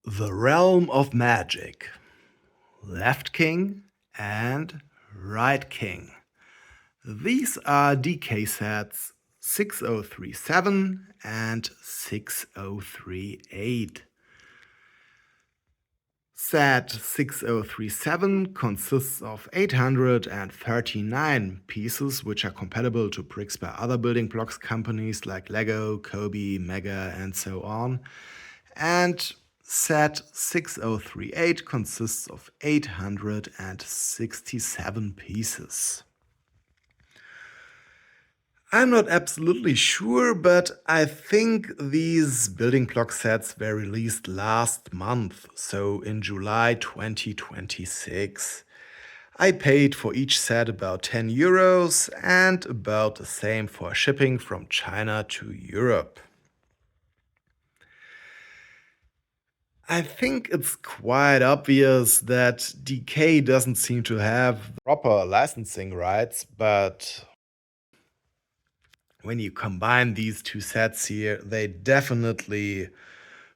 The Realm of Magic. Left King and Right King. These are DK sets 6037 and 6038. Set 6037 consists of 839 pieces which are compatible to bricks by other building blocks companies like Lego, Kobe, Mega, and so on. And set 6038 consists of 867 pieces. I'm not absolutely sure, but I think these building block sets were released last month, so in July 2026. I paid for each set about 10 euros and about the same for shipping from China to Europe. I think it's quite obvious that DK doesn't seem to have proper licensing rights, but when you combine these two sets here, they definitely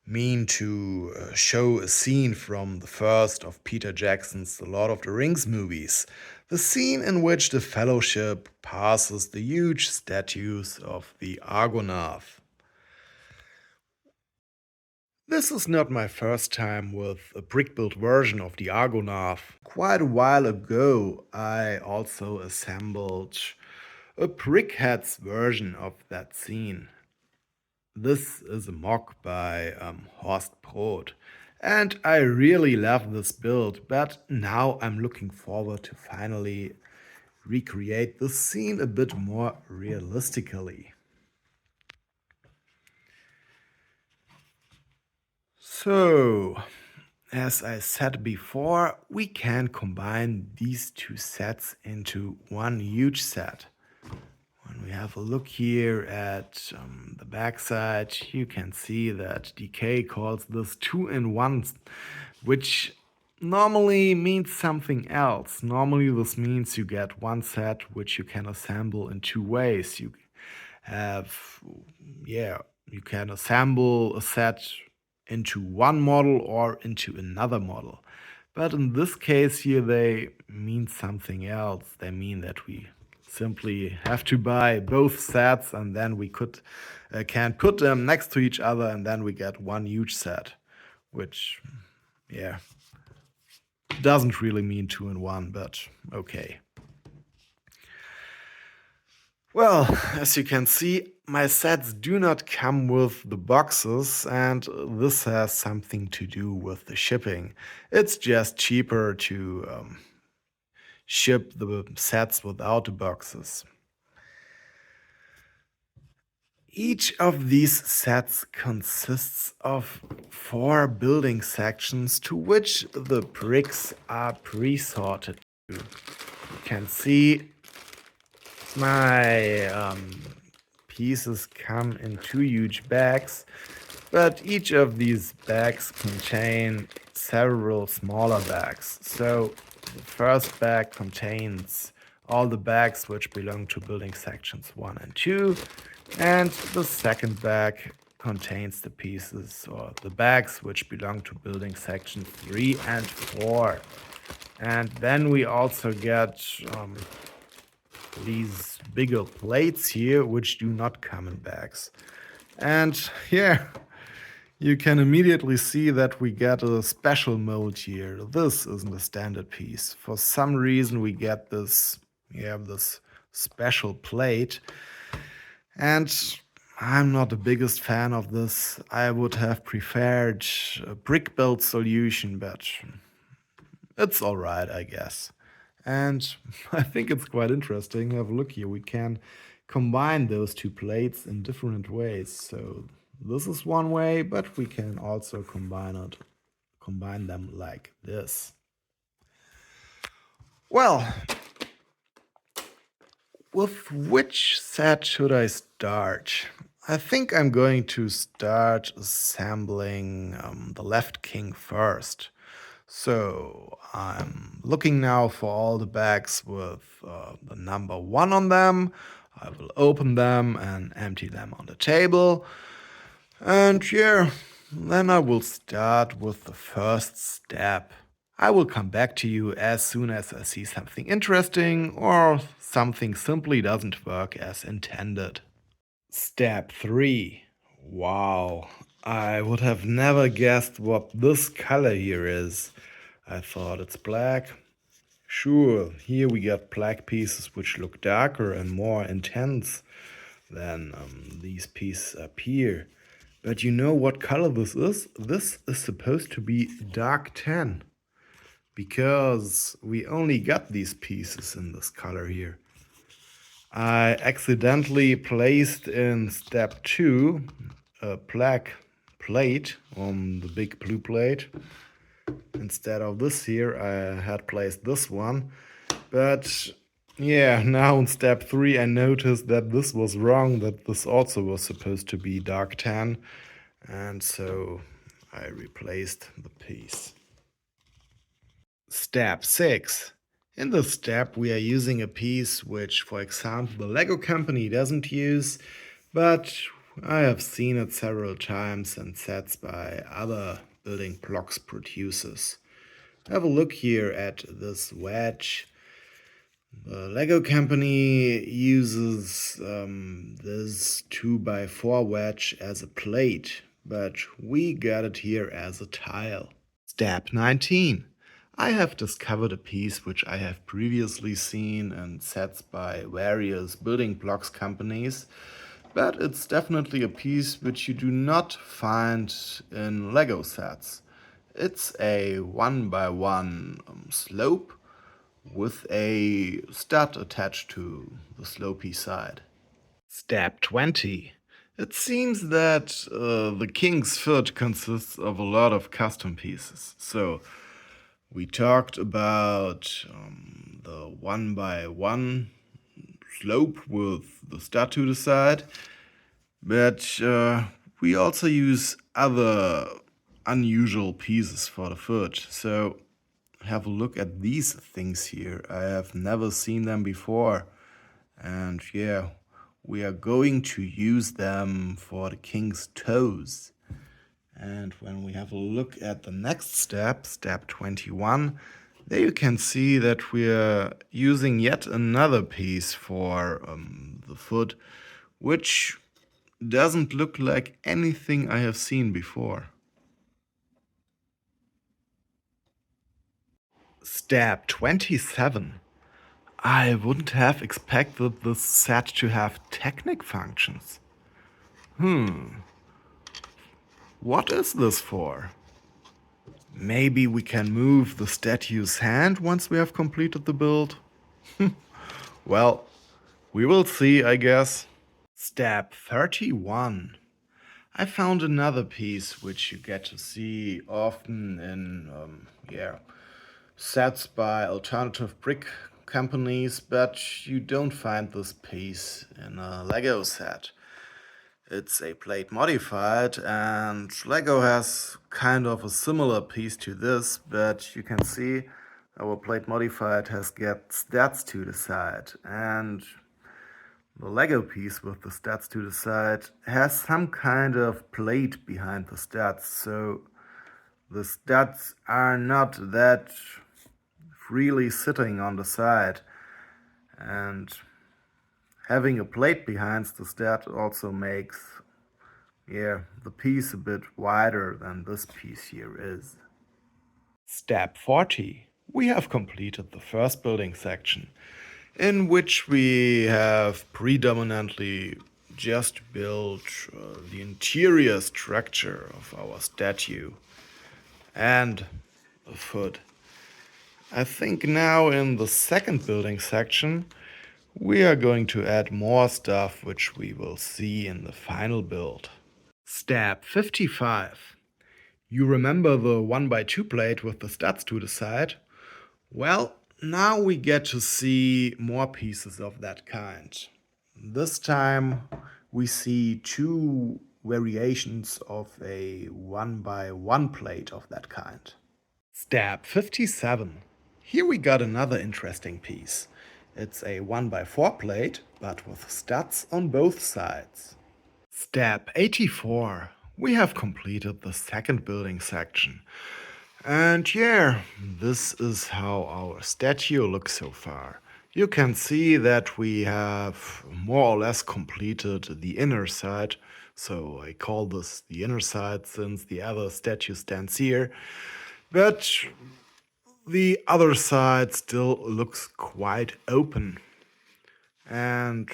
mean to show a scene from the first of Peter Jackson's The Lord of the Rings movies. The scene in which the Fellowship passes the huge statues of the Argonath. This is not my first time with a brick-built version of the Argonath. Quite a while ago, I also assembled a brickheads version of that scene. This is a mock by Horst Proth, and I really love this build, but now I'm looking forward to finally recreate the scene a bit more realistically. So, as I said before, we can combine these two sets into one huge set. When we have a look here at the backside, you can see that DK calls this 2-in-1, which normally means something else. Normally this means you get one set which you can assemble in two ways. You can assemble a set into one model or into another model. But in this case here, they mean something else. They mean that we simply have to buy both sets and then we can put them next to each other and then we get one huge set, which, doesn't really mean 2-in-1, but okay. Well, as you can see, my sets do not come with the boxes, and this has something to do with the shipping. It's just cheaper to ship the sets without the boxes. Each of these sets consists of 4 building sections to which the bricks are pre-sorted to. You can see my pieces come in 2 huge bags, but each of these bags contain several smaller bags. So the first bag contains all the bags which belong to building sections 1 and 2, and the second bag contains the pieces or the bags which belong to building sections 3 and 4. And then we also get these bigger plates here, which do not come in bags. And you can immediately see that we get a special mold here. This isn't a standard piece. For some reason, we get this special plate. And I'm not the biggest fan of this. I would have preferred a brick build solution, but it's all right, I guess. And I think it's quite interesting. Have a look here. We can combine those two plates in different ways. So this is one way, but we can also combine them like this. Well, with which set should I start? I think I'm going to start assembling the left king first. So I'm looking now for all the bags with the number 1 on them. I will open them and empty them on the table. And Then I will start with the first step. I will come back to you as soon as I see something interesting or something simply doesn't work as intended. Step 3. Wow, I would have never guessed what this color here is. I thought it's black. Sure, here we got black pieces which look darker and more intense than these pieces up here. But you know what color this is? This is supposed to be dark tan, because we only got these pieces in this color here. I accidentally placed in step 2 a black plate on the big blue plate. Instead of this here, I had placed this one. But yeah, now in step 3 I noticed that this was wrong, that this also was supposed to be dark tan. And so I replaced the piece. Step 6. In this step we are using a piece which, for example, the Lego company doesn't use, but I have seen it several times in sets by other building blocks producers. Have a look here at this wedge. The Lego company uses this 2x4 wedge as a plate, but we got it here as a tile. Step 19. I have discovered a piece which I have previously seen in sets by various building blocks companies, but it's definitely a piece which you do not find in Lego sets. It's a 1x1 slope with a stud attached to the slopey side. Step 20. It seems that the king's foot consists of a lot of custom pieces. So we talked about the 1x1 slope with the stud to the side, but we also use other unusual pieces for the foot. So have a look at these things here. I have never seen them before. And yeah, we are going to use them for the king's toes. And when we have a look at the next step, step 21, there you can see that we are using yet another piece for the foot, which doesn't look like anything I have seen before. Step 27. I wouldn't have expected this set to have technic functions. What is this for? Maybe we can move the statue's hand once we have completed the build? Well, we will see, I guess. Step 31. I found another piece which you get to see often in sets by alternative brick companies, but you don't find this piece in a Lego set. It's a plate modified, and Lego has kind of a similar piece to this, but you can see our plate modified has got studs to the side, and the Lego piece with the studs to the side has some kind of plate behind the studs, so the studs are not that freely sitting on the side, and having a plate behind the stud also makes the piece a bit wider than this piece here is. Step 40. We have completed the first building section, in which we have predominantly just built the interior structure of our statue and the foot. I think now in the second building section we are going to add more stuff which we will see in the final build. Step 55. You remember the 1x2 plate with the studs to the side? Well, now we get to see more pieces of that kind. This time we see two variations of a 1x1 plate of that kind. Step 57. Here we got another interesting piece. It's a 1x4 plate, but with studs on both sides. Step 84. we have completed the second building section. And yeah, this is how our statue looks so far. You can see that we have more or less completed the inner side. So I call this the inner side since the other statue stands here. But the other side still looks quite open. And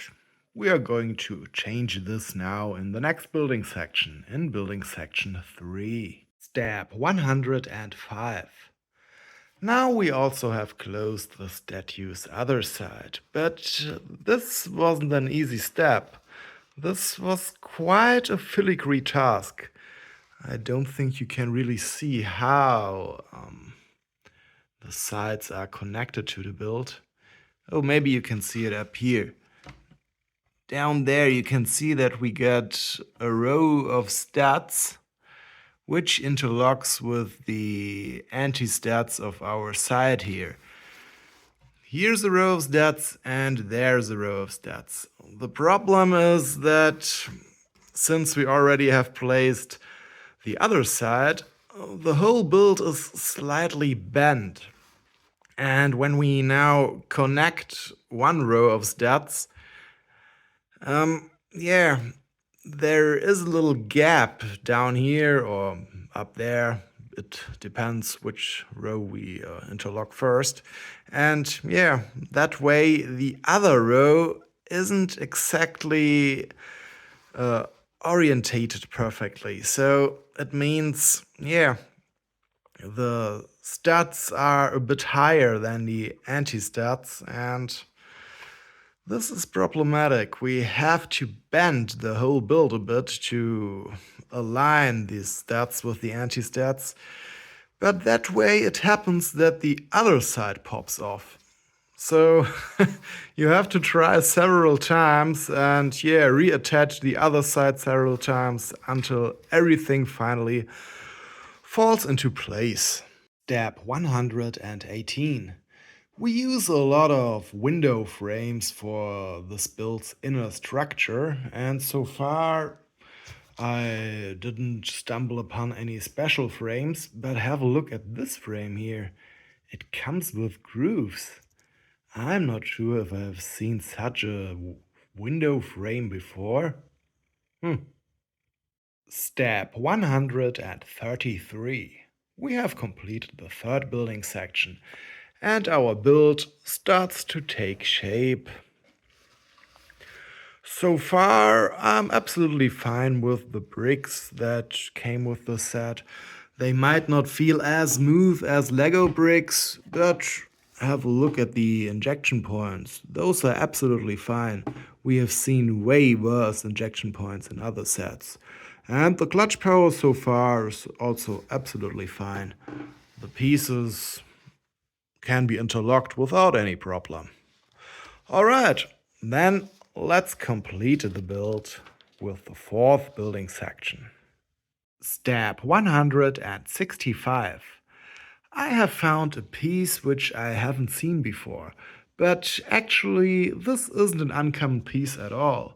we are going to change this now in the next building section, in building section 3. Step 105. Now we also have closed the statue's other side, but this wasn't an easy step. This was quite a filigree task. I don't think you can really see how the sides are connected to the build. Oh, maybe you can see it up here. Down there you can see that we get a row of studs which interlocks with the anti-stats of our side here. Here's a row of stats and there's a row of stats. The problem is that since we already have placed the other side, the whole build is slightly bent. And when we now connect one row of stats, yeah, there is a little gap down here or up there. It depends which row we interlock first. And yeah, that way the other row isn't exactly orientated perfectly. So it means, yeah, the stats are a bit higher than the anti-stats, and this is problematic. We have to bend the whole build a bit to align these stats with the anti-stats, but that way it happens that the other side pops off. So you have to try several times and yeah, reattach the other side several times until everything finally falls into place. Step 118. We use a lot of window frames for this build's inner structure, and so far I didn't stumble upon any special frames, but have a look at this frame here. It comes with grooves. I'm not sure if I've seen such a window frame before. Step 133. We have completed the third building section, and our build starts to take shape. So far, I'm absolutely fine with the bricks that came with the set. They might not feel as smooth as Lego bricks, but have a look at the injection points. Those are absolutely fine. We have seen way worse injection points in other sets. And the clutch power so far is also absolutely fine. The pieces can be interlocked without any problem. Alright, then let's complete the build with the fourth building section. Step 165. I have found a piece which I haven't seen before, but actually this isn't an uncommon piece at all.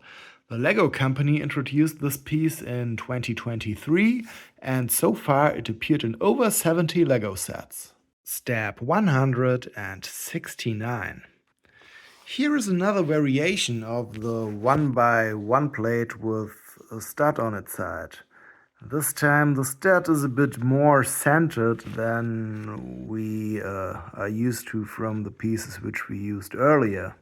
The Lego company introduced this piece in 2023, and so far it appeared in over 70 Lego sets. Step 169. Here is another variation of the 1x1 plate with a stud on its side. This time the stud is a bit more centered than we are used to from the pieces which we used earlier.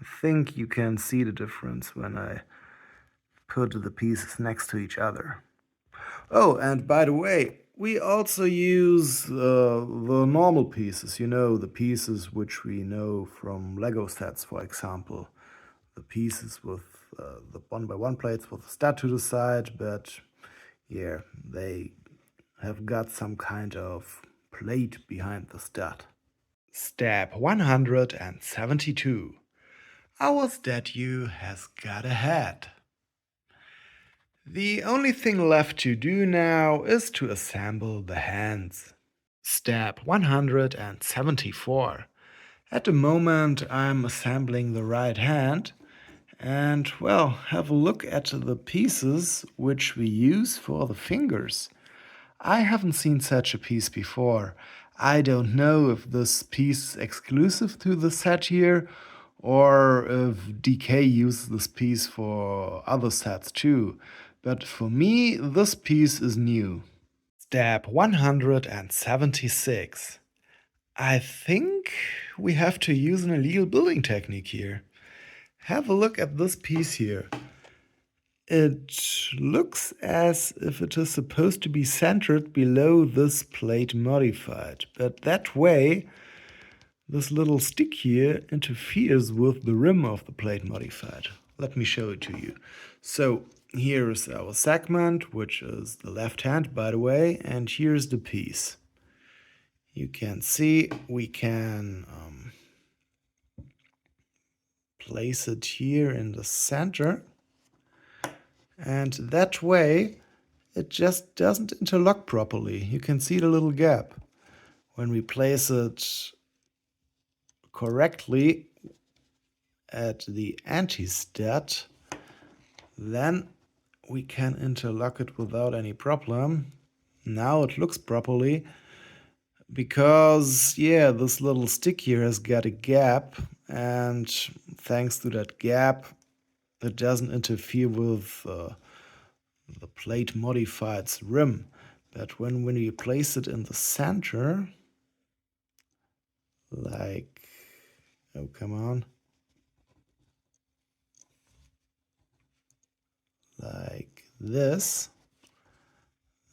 I think you can see the difference when I put the pieces next to each other. Oh, and by the way, we also use the normal pieces, the pieces which we know from Lego sets, for example. The pieces with the 1x1 plates with the stud to the side, but yeah, they have got some kind of plate behind the stud. Step 172. Our statue has got a head. The only thing left to do now is to assemble the hands. Step 174. At the moment I'm assembling the right hand, And well, have a look at the pieces which we use for the fingers. I haven't seen such a piece before. I don't know if this piece is exclusive to the set here or if DK uses this piece for other sets too. But for me, this piece is new. Step 176. I think we have to use an illegal building technique here. Have a look at this piece here. It looks as if it is supposed to be centered below this plate modified, but that way this little stick here interferes with the rim of the plate modified. Let me show it to you. So here is our segment, which is the left hand, by the way, and here's the piece. You can see we can place it here in the center, and that way it just doesn't interlock properly. You can see the little gap. When we place it correctly at the anti-stat, then we can interlock it without any problem. Now it looks properly because, yeah, this little stick here has got a gap, and thanks to that gap, it doesn't interfere with the plate modified's rim. But when we place it in the center, like, oh, come on, like this,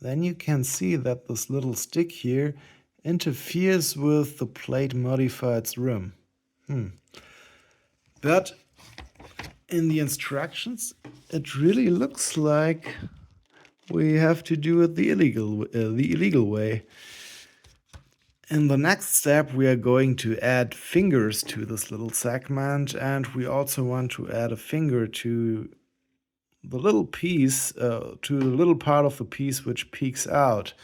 then you can see that this little stick here interferes with the plate modified's rim. But in the instructions, it really looks like we have to do it the illegal way. In the next step, we are going to add fingers to this little segment, and we also want to add a finger to the little piece, to the little part of the piece which peeks out.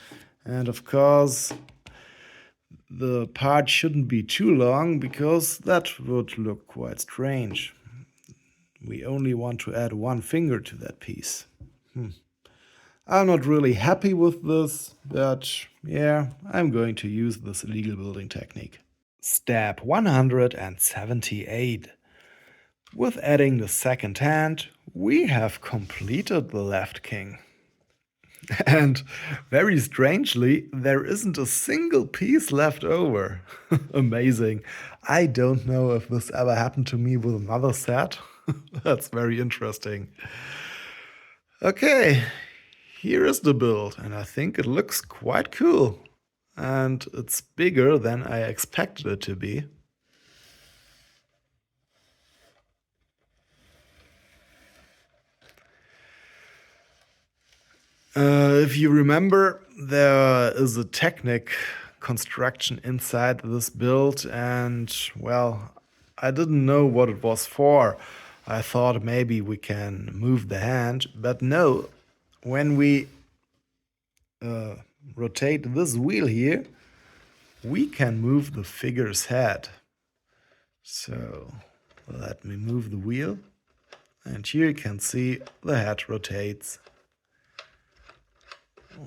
And of course, the part shouldn't be too long because that would look quite strange. We only want to add one finger to that piece. I'm not really happy with this, but yeah, I'm going to use this illegal building technique. Step 178. With adding the second hand, we have completed the left king. And very strangely, there isn't a single piece left over. Amazing. I don't know if this ever happened to me with another set. That's very interesting. Okay, here is the build, and I think it looks quite cool. And it's bigger than I expected it to be. If you remember, there is a Technic construction inside this build, and well, I didn't know what it was for. I thought maybe we can move the hand, but no. When we rotate this wheel here, we can move the figure's head. So let me move the wheel, and here you can see the head rotates.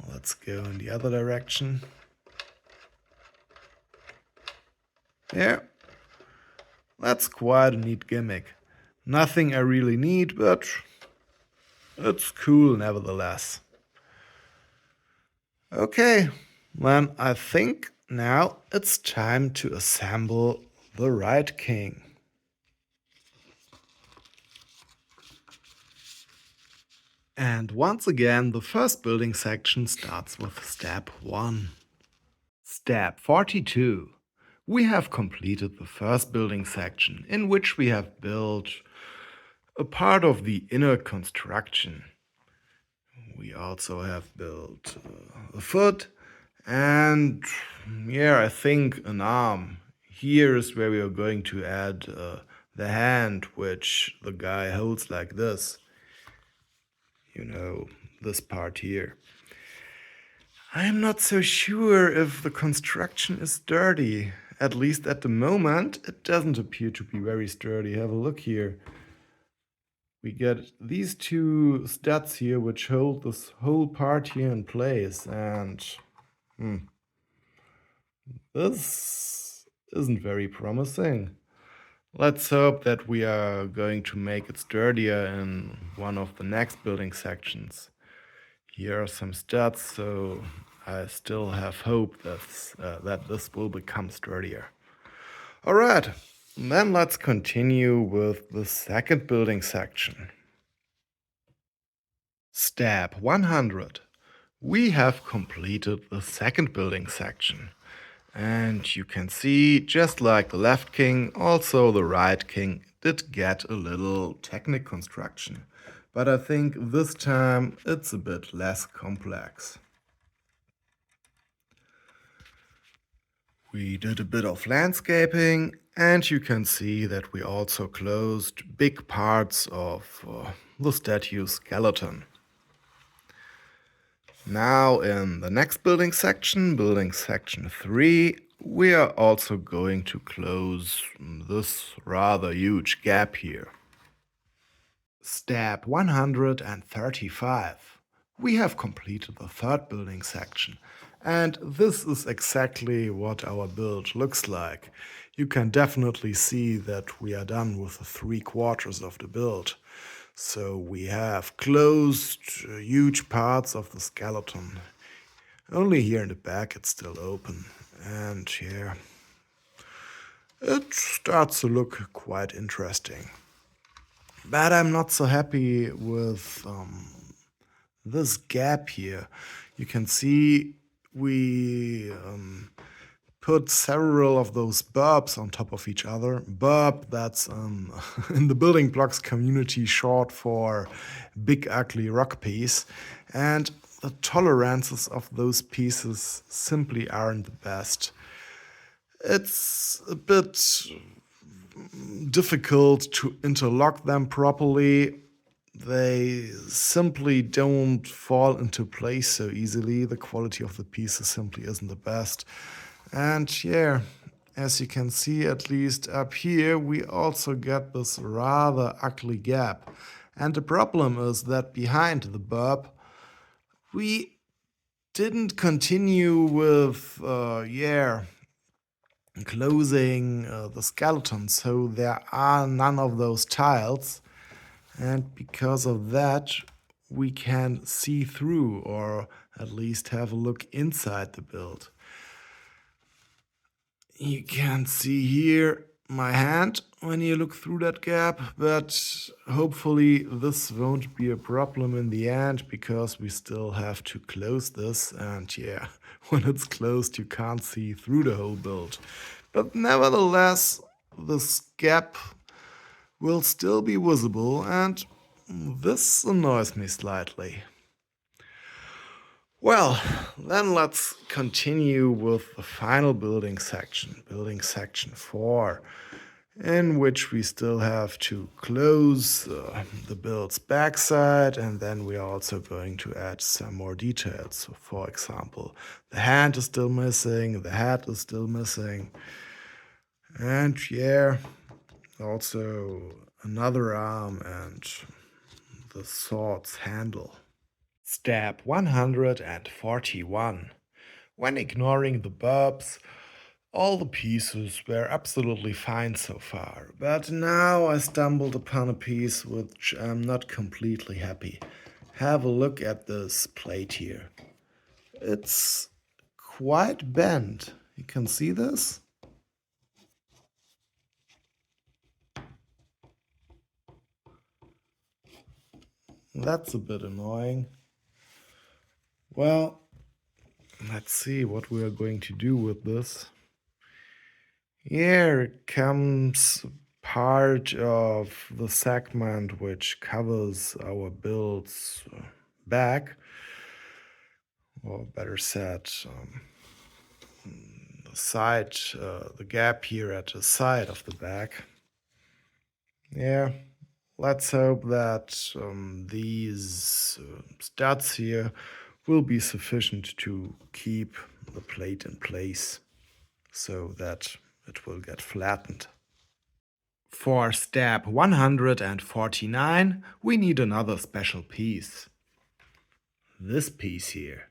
Let's go in the other direction. Yeah, that's quite a neat gimmick. Nothing I really need, but it's cool nevertheless. Okay, then I think now it's time to assemble the right king. And once again, the first building section starts with step 1. Step 42. We have completed the first building section, in which we have built a part of the inner construction. We also have built a foot and, yeah, I think an arm. Here is where we are going to add the hand, which the guy holds like this. You know, this part here. I'm not so sure if the construction is sturdy. At least at the moment, it doesn't appear to be very sturdy. Have a look here. we get these two studs here which hold this whole part here in place, and hmm, this isn't very promising. Let's hope that we are going to make it sturdier in one of the next building sections. Here are some studs, so I still have hope that this will become sturdier. All right, then let's continue with the second building section. Step 100. We have completed the second building section. And you can see, just like the left king, also the right king did get a little technic construction. But I think this time it's a bit less complex. We did a bit of landscaping, and you can see that we also closed big parts of the statue's skeleton. Now in the next building section 3, we are also going to close this rather huge gap here. Step 135. We have completed the third building section, and this is exactly what our build looks like. You can definitely see that we are done with the 3/4 of the build. So we have closed huge parts of the skeleton. Only here in the back it's still open. And here it starts to look quite interesting. But I'm not so happy with this gap here. You can see we put several of those burbs on top of each other. Burb, that's in the building blocks community short for big ugly rock piece. And the tolerances of those pieces simply aren't the best. It's a bit difficult to interlock them properly. They simply don't fall into place so easily. The quality of the pieces simply isn't the best. And yeah, as you can see, at least up here, we also get this rather ugly gap. And the problem is that behind the burb, we didn't continue with, closing the skeleton. So there are none of those tiles. And because of that, we can see through, or at least have a look inside the build. You can see here my hand when you look through that gap, but hopefully this won't be a problem in the end, because we still have to close this, and yeah, when it's closed you can't see through the whole build. But nevertheless, this gap will still be visible, and this annoys me slightly. Well, then let's continue with the final building section 4, in which we still have to close the build's backside, and then we are also going to add some more details. So for example, the hand is still missing, the head is still missing, and yeah, also another arm and the sword's handle. Step 141. When ignoring the burbs, all the pieces were absolutely fine so far, but now I stumbled upon a piece which I'm not completely happy. Have a look at this plate here. It's quite bent. You can see this? That's a bit annoying. Well, let's see what we are going to do with this. Here comes part of the segment which covers our build's back, or better said, the side, the gap here at the side of the back. Yeah, let's hope that these studs here will be sufficient to keep the plate in place so that it will get flattened. For step 149, we need another special piece. This piece here.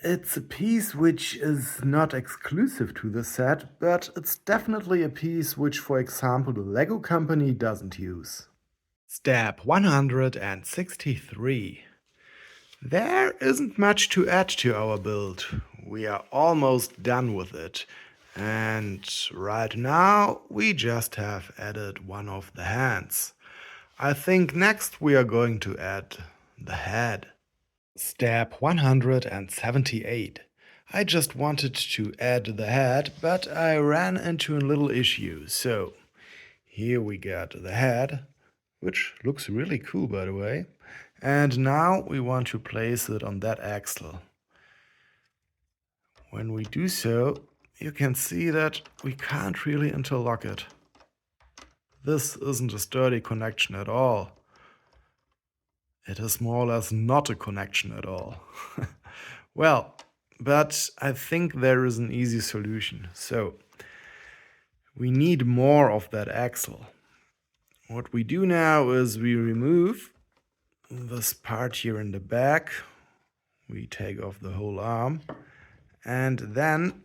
It's a piece which is not exclusive to the set, but it's definitely a piece which, for example, the Lego company doesn't use. Step 163. There isn't much to add to our build. We are almost done with it. And right now, we just have added one of the hands. I think next we are going to add the head. Step 178. I just wanted to add the head, but I ran into a little issue. So here we got the head, which looks really cool, by the way. And now we want to place it on that axle. When we do so, you can see that we can't really interlock it. This isn't a sturdy connection at all. It is more or less not a connection at all. Well, but I think there is an easy solution. So we need more of that axle. What we do now is we remove this part here in the back. We take off the whole arm, and then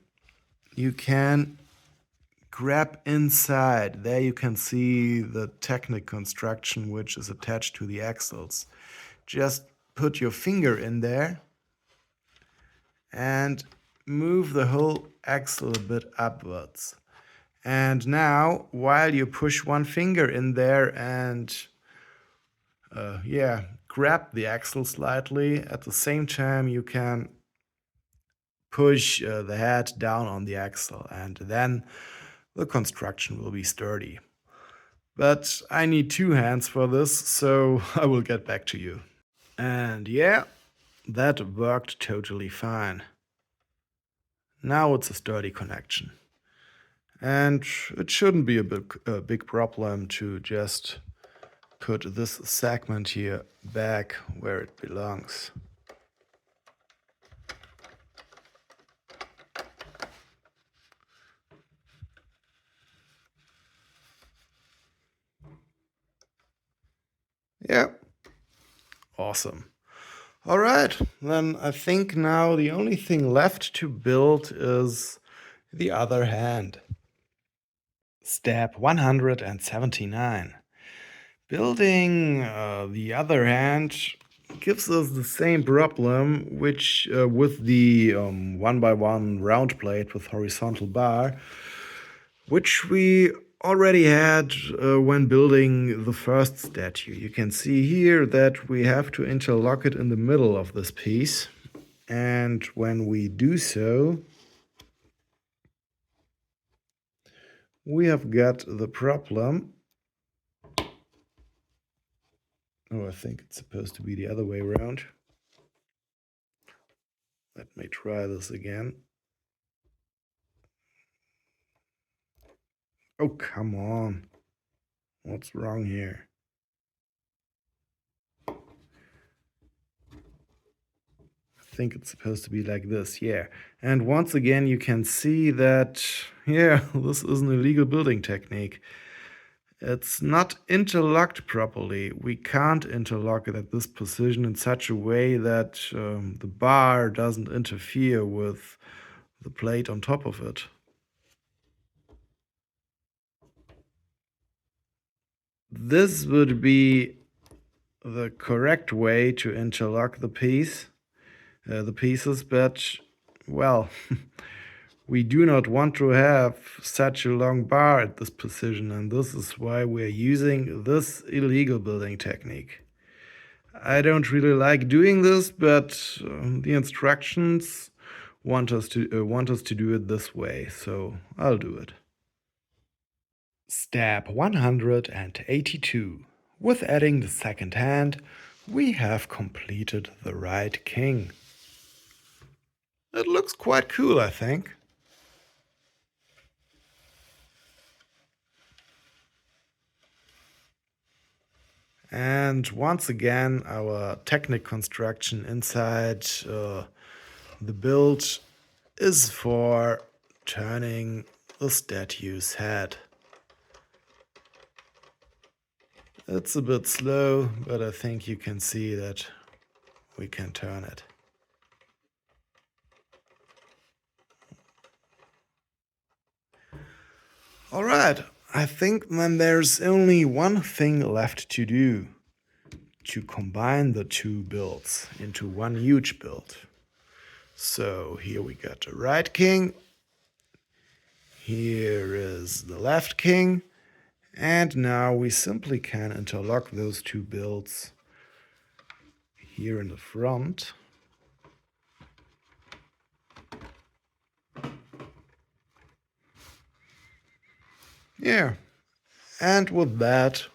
you can grab inside. There you can see the technic construction which is attached to the axles. Just put your finger in there and move the whole axle a bit upwards. And now, while you push one finger in there and grab the axle slightly, at the same time you can push the head down on the axle, and then the construction will be sturdy. But I need two hands for this, so I will get back to you. And yeah, that worked totally fine. Now it's a sturdy connection. And it shouldn't be a big problem to just put this segment here back where it belongs. Yeah, awesome. All right, then I think now the only thing left to build is the other hand. Step 179. Building the other hand gives us the same problem, which with the 1x1 round plate with horizontal bar, which we already had when building the first statue. You can see here that we have to interlock it in the middle of this piece. And when we do so, we have got the problem. Oh, I think it's supposed to be the other way around. Let me try this again. Oh, come on. What's wrong here? I think it's supposed to be like this, yeah. And once again, you can see that, yeah, this is an illegal building technique. It's not interlocked properly. We can't interlock it at this position in such a way that the bar doesn't interfere with the plate on top of it. This would be the correct way to interlock the pieces, but, well, we do not want to have such a long bar at this position, and this is why we're using this illegal building technique. I don't really like doing this, but the instructions want us to do it this way, so I'll do it. Step 182. With adding the second hand, we have completed the right king. It looks quite cool, I think. And once again, our technic construction inside the build is for turning the statue's head. It's a bit slow, but I think you can see that we can turn it. All right, I think then there's only one thing left to do, to combine the two builds into one huge build. So here we got the right king, here is the left king, and now we simply can interlock those two builds here in the front. Yeah, and with that,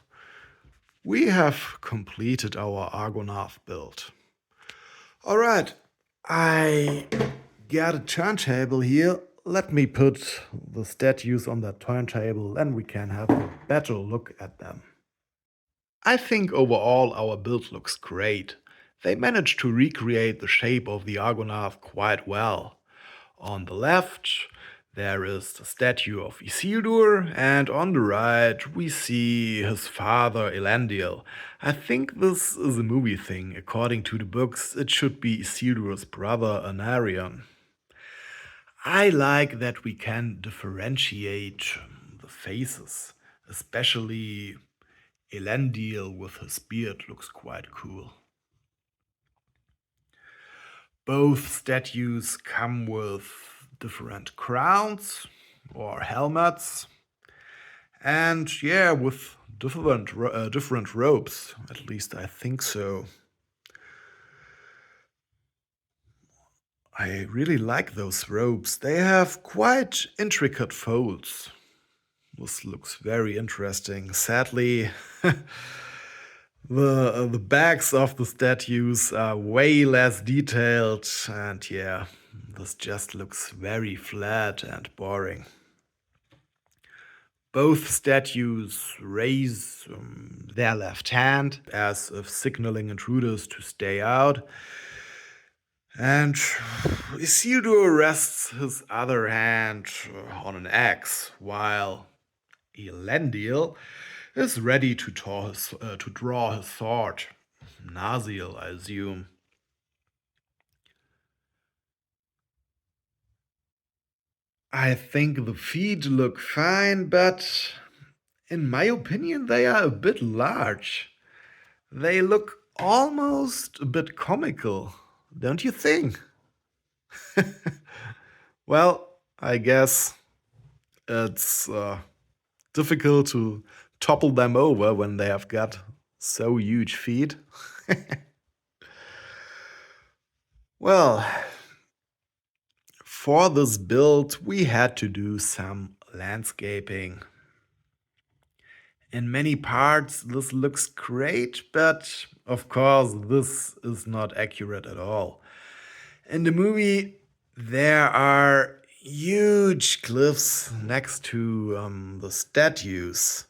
we have completed our Argonath build. All right, I got a turntable here. Let me put the statues on that turntable, then we can have a better look at them. I think overall our build looks great. They managed to recreate the shape of the Argonath quite well. On the left, there is the statue of Isildur, and on the right, we see his father Elendil. I think this is a movie thing. According to the books, it should be Isildur's brother Anarion. I like that we can differentiate the faces, especially Elendil with his beard looks quite cool. Both statues come with different crowns or helmets, and yeah, with different robes. At least I think so. I really like those robes. They have quite intricate folds. This looks very interesting. Sadly, the backs of the statues are way less detailed, and yeah, this just looks very flat and boring. Both statues raise their left hand as if signaling intruders to stay out. And Isildur rests his other hand on an axe, while Elendil is ready to draw his sword. Nazil, I assume. I think the feet look fine, but in my opinion, they are a bit large. They look almost a bit comical, don't you think? Well, I guess it's difficult to topple them over when they have got so huge feet. Well, for this build, we had to do some landscaping. In many parts, this looks great, but of course, this is not accurate at all. In the movie, there are huge cliffs next to the statues.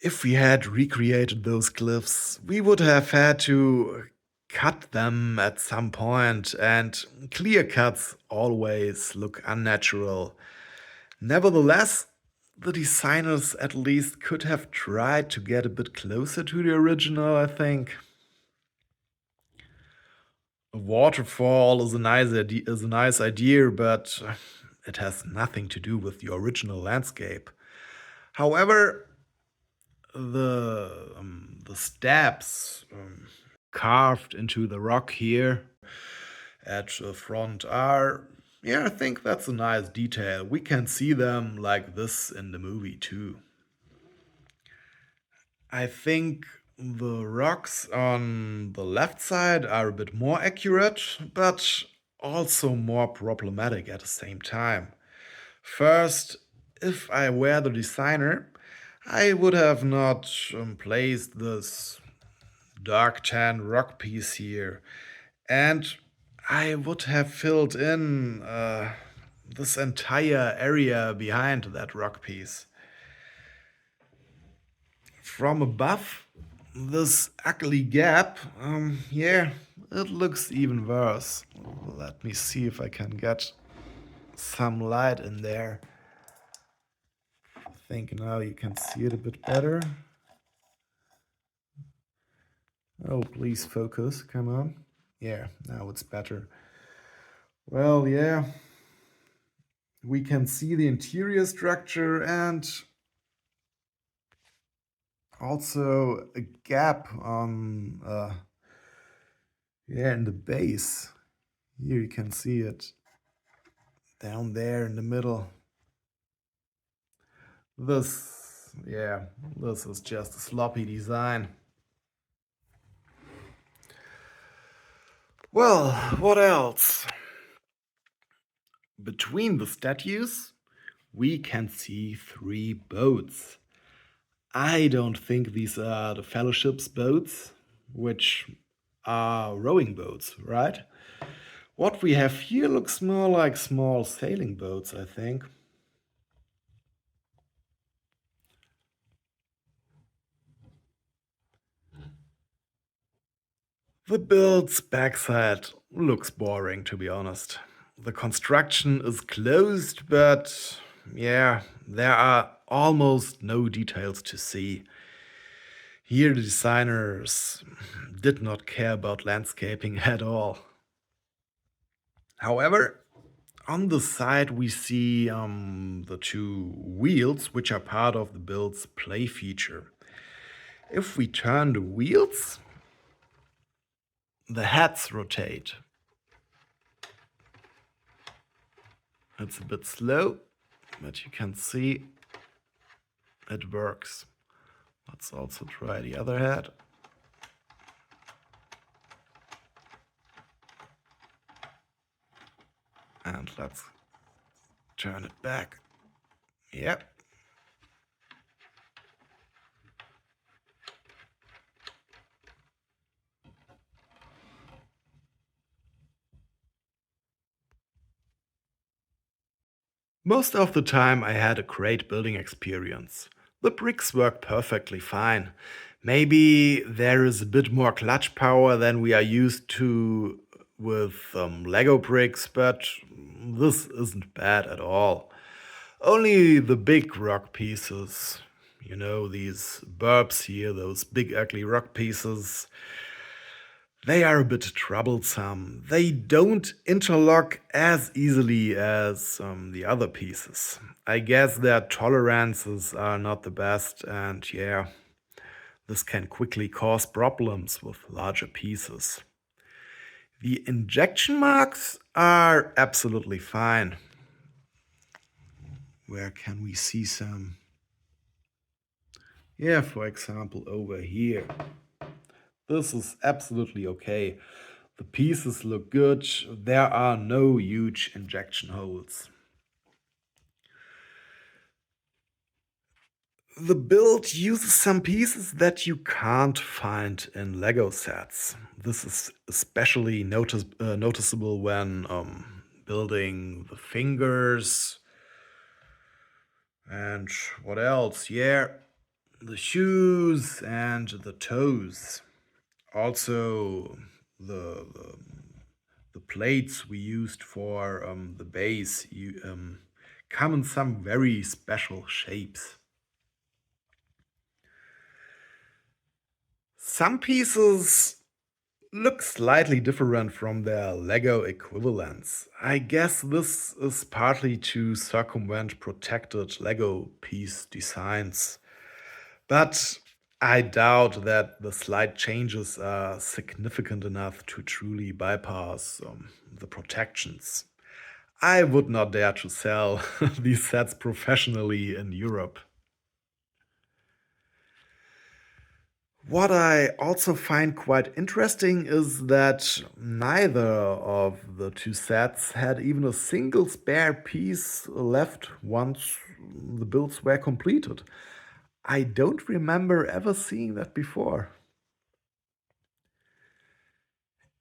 If we had recreated those cliffs, we would have had to cut them at some point, and clear cuts always look unnatural. Nevertheless, the designers at least could have tried to get a bit closer to the original, I think. A waterfall is a nice idea, but it has nothing to do with the original landscape. However, the steps carved into the rock here at the front are, yeah, I think that's a nice detail. We can see them like this in the movie too. I think the rocks on the left side are a bit more accurate, but also more problematic at the same time. First, if I were the designer, I would have not placed this dark tan rock piece here, and I would have filled in this entire area behind that rock piece. From above, this ugly gap, yeah, it looks even worse. Let me see if I can get some light in there. I think now you can see it a bit better. Oh, please focus. Come on. Yeah, now it's better. Well, yeah. We can see the interior structure and also a gap on, yeah, in the base. Here you can see it down there in the middle. Yeah, this is just a sloppy design. Well, what else? Between the statues, we can see 3 boats. I don't think these are the Fellowship's boats, which are rowing boats, right? What we have here looks more like small sailing boats, I think. The build's backside looks boring, to be honest. The construction is closed, but yeah, there are almost no details to see. Here, the designers did not care about landscaping at all. However, on the side, we see the 2 wheels, which are part of the build's play feature. If we turn the wheels, the heads rotate. It's a bit slow, but you can see it works. Let's also try the other head. And let's turn it back. Yep. Most of the time, I had a great building experience. The bricks work perfectly fine. Maybe there is a bit more clutch power than we are used to with Lego bricks, but this isn't bad at all. Only the big rock pieces, these burbs here, those big ugly rock pieces, they are a bit troublesome. They don't interlock as easily as the other pieces. I guess their tolerances are not the best, and yeah, this can quickly cause problems with larger pieces. The injection marks are absolutely fine. Where can we see some? Yeah, for example, over here. This is absolutely okay. The pieces look good. There are no huge injection holes. The build uses some pieces that you can't find in Lego sets. This is especially noticeable when building the fingers and what else? Yeah, the shoes and the toes. Also, the the plates we used for the base come in some very special shapes. Some pieces look slightly different from their Lego equivalents. I guess this is partly to circumvent protected Lego piece designs. But I doubt that the slight changes are significant enough to truly bypass the protections. I would not dare to sell these sets professionally in Europe. What I also find quite interesting is that neither of the 2 sets had even a single spare piece left once the builds were completed. I don't remember ever seeing that before.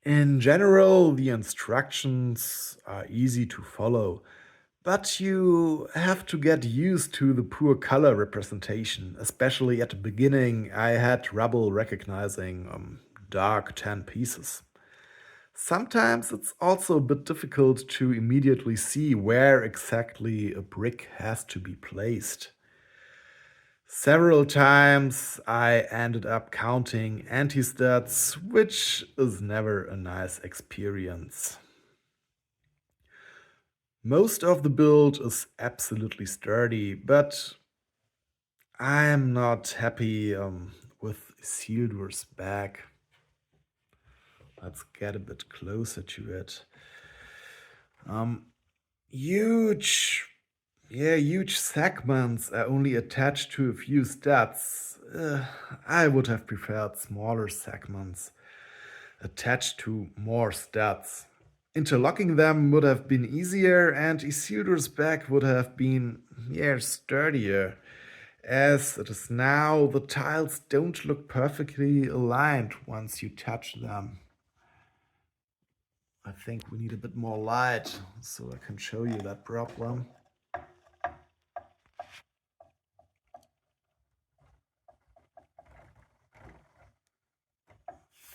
In general, the instructions are easy to follow, but you have to get used to the poor color representation. Especially at the beginning, I had trouble recognizing dark tan pieces. Sometimes it's also a bit difficult to immediately see where exactly a brick has to be placed. Several times I ended up counting anti-stats, which is never a nice experience. Most of the build is absolutely sturdy, but I'm not happy with Isildur's back. Let's get a bit closer to it. Um, huge, huge segments are only attached to a few stats. I would have preferred smaller segments attached to more stats. Interlocking them would have been easier, and Isildur's back would have been, sturdier. As it is now, the tiles don't look perfectly aligned once you touch them. I think we need a bit more light so I can show you that problem. I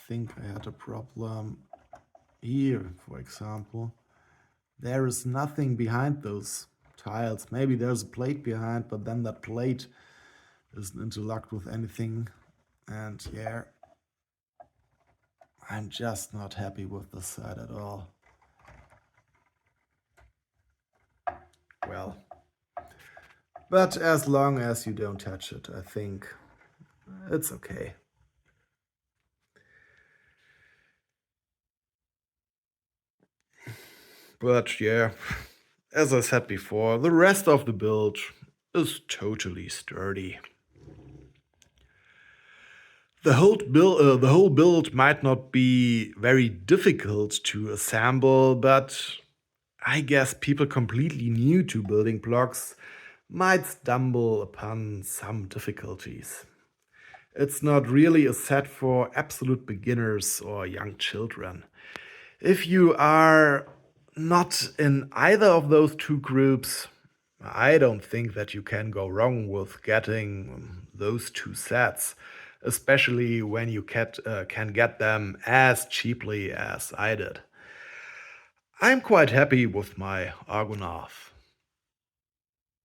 think I had a problem here, for example. There is nothing behind those tiles. Maybe there's a plate behind, but then that plate isn't interlocked with anything. And I'm just not happy with this side at all. Well, but as long as you don't touch it, I think it's okay. But as I said before, the rest of the build is totally sturdy. The whole build might not be very difficult to assemble, but I guess people completely new to building blocks might stumble upon some difficulties. It's not really a set for absolute beginners or young children. If you are not in either of those two groups, I don't think that you can go wrong with getting those two sets, especially when you can get them as cheaply as I did. I'm quite happy with my Argonath.